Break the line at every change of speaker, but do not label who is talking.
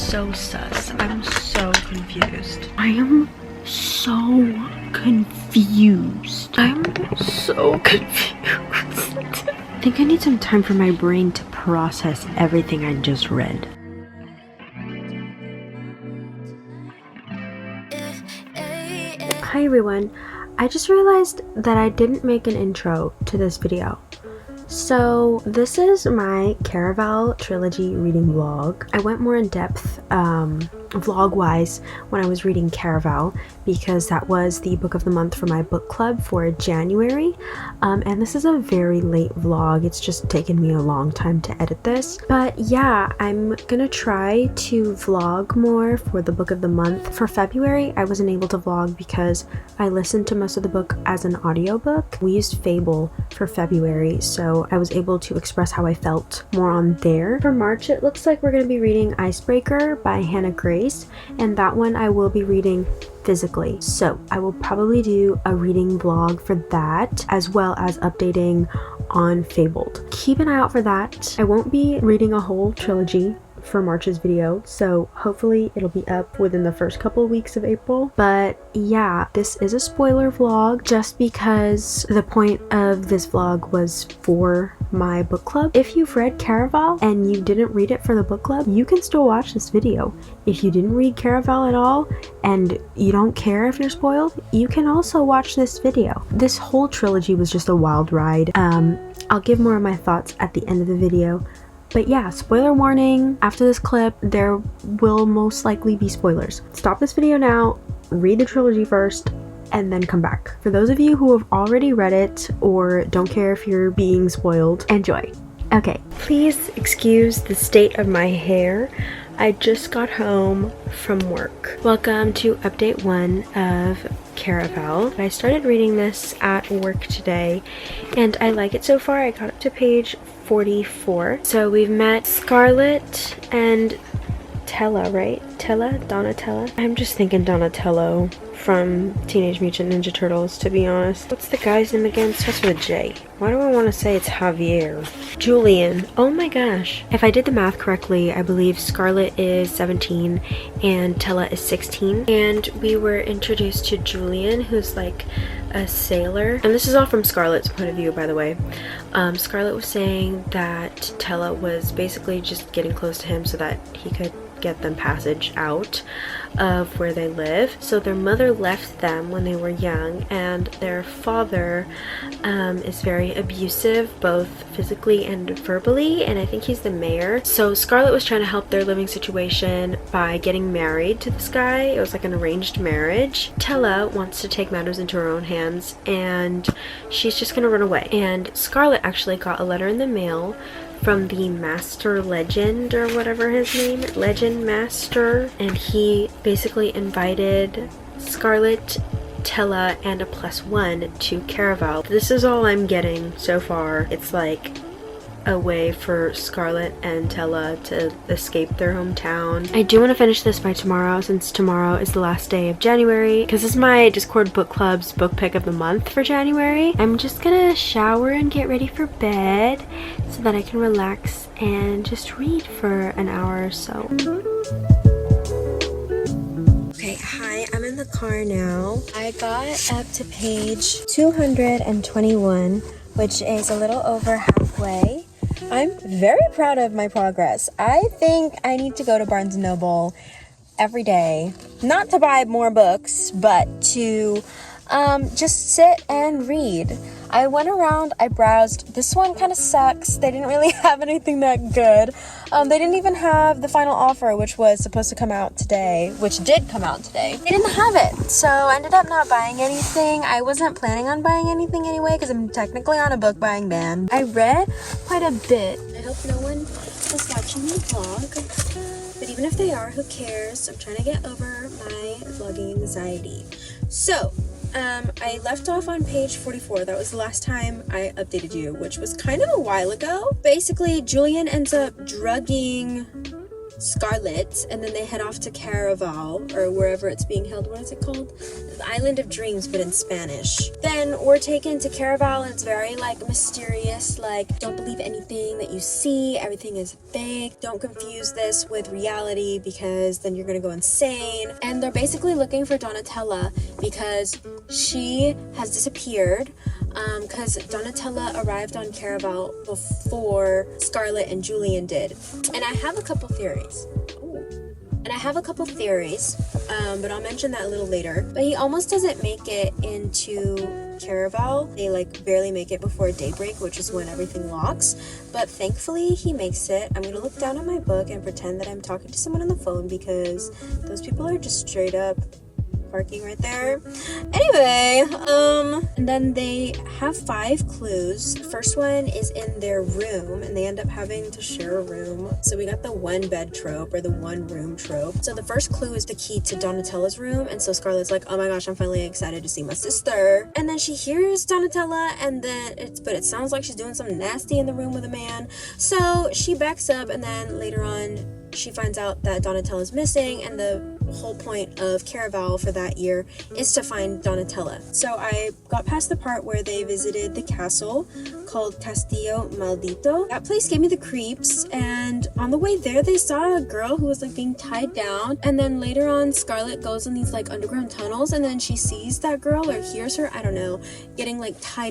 so sus. I'm so confused. I am so confused. I'm so confused. I think I need some time for my brain to process everything I just read. Hi everyone. I just realized that I didn't make an intro to this video. So this is my Caraval trilogy reading vlog. I went more in depth vlog wise when I was reading Caraval because that was the book of the month for my book club for January, and this is a very late vlog. It's just taken me a long time to edit this, but yeah, I'm gonna try to vlog more for the book of the month. For February I wasn't able to vlog because I listened to most of the book as an audiobook. We used Fable for February, so I was able to express how I felt more on there. For March it looks like we're going to be reading Icebreaker by Hannah Grace, and that one I will be reading physically. So I will probably do a reading vlog for that as well as updating on Fabled. Keep an eye out for that. I won't be reading a whole trilogy for March's video, so hopefully it'll be up within the first couple of weeks of April. But yeah, this is a spoiler vlog just because the point of this vlog was for my book club. If you've read Caraval and you didn't read it for the book club, you can still watch this video. If you didn't read Caraval at all and you don't care if you're spoiled, you can also watch this video. This whole trilogy was just a wild ride. I'll give more of my thoughts at the end of the video. But yeah, spoiler warning, after this clip, there will most likely be spoilers. Stop this video now, read the trilogy first, and then come back. For those of you who have already read it or don't care if you're being spoiled, enjoy. Okay, please excuse the state of my hair. I just got home from work. Welcome to update 1 of Caraval. I started reading this at work today and I like it so far. I got up to page 44. So we've met Scarlett and Tella, right? Donatella? I'm just thinking Donatello from Teenage Mutant Ninja Turtles, to be honest. What's the guy's name again? Starts with a J. Why do I want to say it's Javier? Julian. Oh my gosh. If I did the math correctly, I believe Scarlett is 17 and Tella is 16. And we were introduced to Julian, who's like a sailor. And this is all from Scarlett's point of view, by the way. Scarlett was saying that Tella was basically just getting close to him so that he could get them passage out of where they live. So their mother left them when they were young, and their father is very abusive, both physically and verbally, and I think he's the mayor. So Scarlett was trying to help their living situation by getting married to this guy. It was like an arranged marriage. Tella wants to take matters into her own hands and she's just gonna run away. And Scarlett actually got a letter in the mail from the Master Legend, or whatever his name, Legend Master, and he basically invited Scarlett, Tella, and a +1 to Caraval. This is all I'm getting so far. It's like a way for Scarlett and Tella to escape their hometown. I do want to finish this by tomorrow, since tomorrow is the last day of January, because this is my Discord book club's book pick of the month for January. I'm just gonna shower and get ready for bed so that I can relax and just read for an hour or so. Okay, hi, I'm in the car now. I got up to page 221, which is a little over halfway. I'm very proud of my progress. I think I need to go to Barnes & Noble every day, not to buy more books, but to just sit and read. I went around, I browsed. This one kind of sucks. They didn't really have anything that good. They didn't even have the final offer, which was supposed to come out today, which did come out today. They didn't have it, so I ended up not buying anything. I wasn't planning on buying anything anyway, because I'm technically on a book buying ban. I read quite a bit. I hope no one is watching the vlog, but even if they are, who cares? I'm trying to get over my vlogging anxiety. So, I left off on page 44. That was the last time I updated you, which was kind of a while ago. Basically, Julian ends up drugging Scarlet, and then they head off to Caraval, or wherever it's being held. What is it called? The Island of Dreams, but in Spanish. Then we're taken to Caraval, and it's very like mysterious, like don't believe anything that you see, everything is fake, don't confuse this with reality because then you're gonna go insane. And they're basically looking for Donatella because she has disappeared, because Donatella arrived on Caraval before Scarlet and Julian did. And I have a couple theories. But I'll mention that a little later. But he almost doesn't make it into Caraval. They like barely make it before daybreak, which is when everything locks. But thankfully he makes it. I'm gonna look down at my book and pretend that I'm talking to someone on the phone because those people are just straight up parking right there. Anyway, and then they have 5 clues. The first one is in their room, and they end up having to share a room. So we got the 1 bed trope, or the 1 room trope. So the first clue is the key to Donatella's room, and so Scarlett's like, oh my gosh, I'm finally excited to see my sister. And then she hears Donatella, and then but it sounds like she's doing something nasty in the room with a man. So she backs up, and then later on she finds out that Donatella's missing, and the whole point of Caraval for that year is to find Donatella. So I got past the part where they visited the castle called Castillo Maldito. That place gave me the creeps, and on the way there they saw a girl who was like being tied down, and then later on Scarlet goes in these like underground tunnels, and then she sees that girl or hears her, I don't know, getting like tied